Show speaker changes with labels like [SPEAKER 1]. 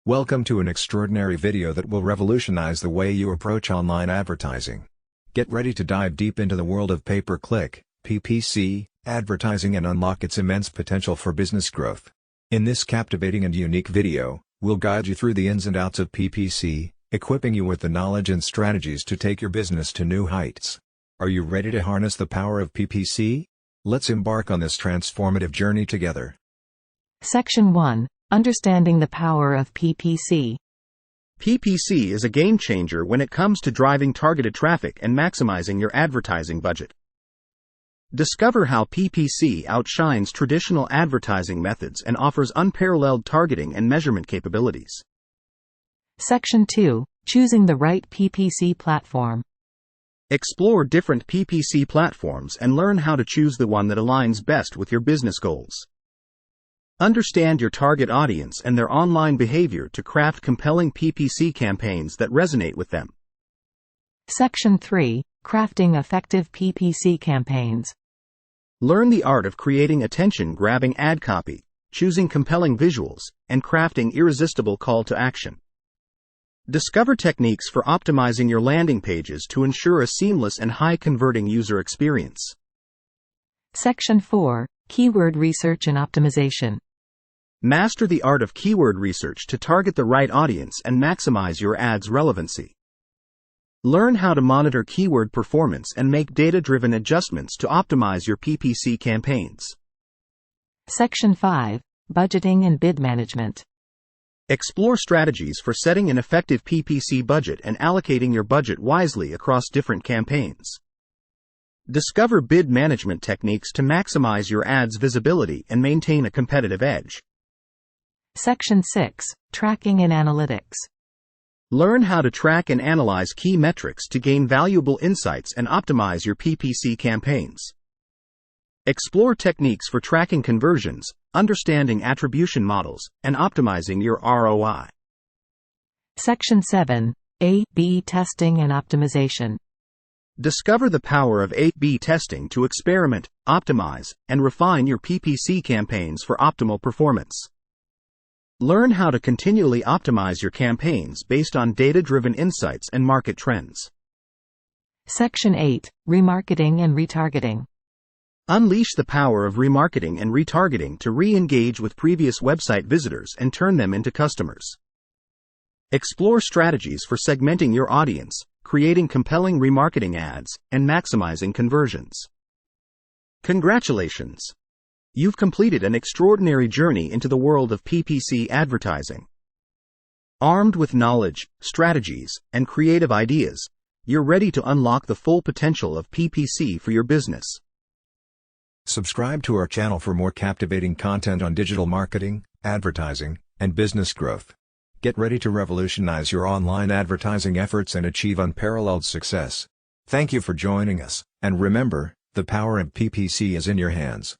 [SPEAKER 1] Welcome to an extraordinary video that will revolutionize the way you approach online advertising. Get ready to dive deep into the world of pay-per-click, PPC, advertising and unlock its immense potential for business growth. In this captivating and unique video, we'll guide you through the ins and outs of PPC, equipping you with the knowledge and strategies to take your business to new heights. Are you ready to harness the power of PPC? Let's embark on this transformative journey together.
[SPEAKER 2] Section 1. Understanding the power of PPC.
[SPEAKER 3] PPC is a game changer when it comes to driving targeted traffic and maximizing your advertising budget. Discover how PPC outshines traditional advertising methods and offers unparalleled targeting and measurement capabilities.
[SPEAKER 2] Section 2. Choosing the right PPC platform.
[SPEAKER 3] Explore different PPC platforms and learn how to choose the one that aligns best with your business goals. Understand your target audience and their online behavior to craft compelling PPC campaigns that resonate with them.
[SPEAKER 2] Section 3. Crafting effective PPC campaigns.
[SPEAKER 3] Learn the art of creating attention-grabbing ad copy, choosing compelling visuals, and crafting irresistible call to action. Discover techniques for optimizing your landing pages to ensure a seamless and high-converting user experience.
[SPEAKER 2] Section 4. Keyword research and optimization.
[SPEAKER 3] Master the art of keyword research to target the right audience and maximize your ad's relevancy. Learn how to monitor keyword performance and make data-driven adjustments to optimize your PPC campaigns.
[SPEAKER 2] Section 5. Budgeting and bid management.
[SPEAKER 3] Explore strategies for setting an effective PPC budget and allocating your budget wisely across different campaigns. Discover bid management techniques to maximize your ad's visibility and maintain a competitive edge.
[SPEAKER 2] Section 6. Tracking and analytics.
[SPEAKER 3] Learn how to track and analyze key metrics to gain valuable insights and optimize your PPC campaigns. Explore techniques for tracking conversions, understanding attribution models, and optimizing your ROI.
[SPEAKER 2] Section 7. A/B testing and optimization.
[SPEAKER 3] Discover the power of A/B testing to experiment, optimize, and refine your PPC campaigns for optimal performance. Learn how to continually optimize your campaigns based on data-driven insights and market trends.
[SPEAKER 2] Section 8. Remarketing and retargeting.
[SPEAKER 3] Unleash the power of remarketing and retargeting to re-engage with previous website visitors and turn them into customers. Explore strategies for segmenting your audience, creating compelling remarketing ads, and maximizing conversions. Congratulations! You've completed an extraordinary journey into the world of PPC advertising. Armed with knowledge, strategies, and creative ideas, you're ready to unlock the full potential of PPC for your business.
[SPEAKER 1] Subscribe to our channel for more captivating content on digital marketing, advertising, and business growth. Get ready to revolutionize your online advertising efforts and achieve unparalleled success. Thank you for joining us, and remember, the power of PPC is in your hands.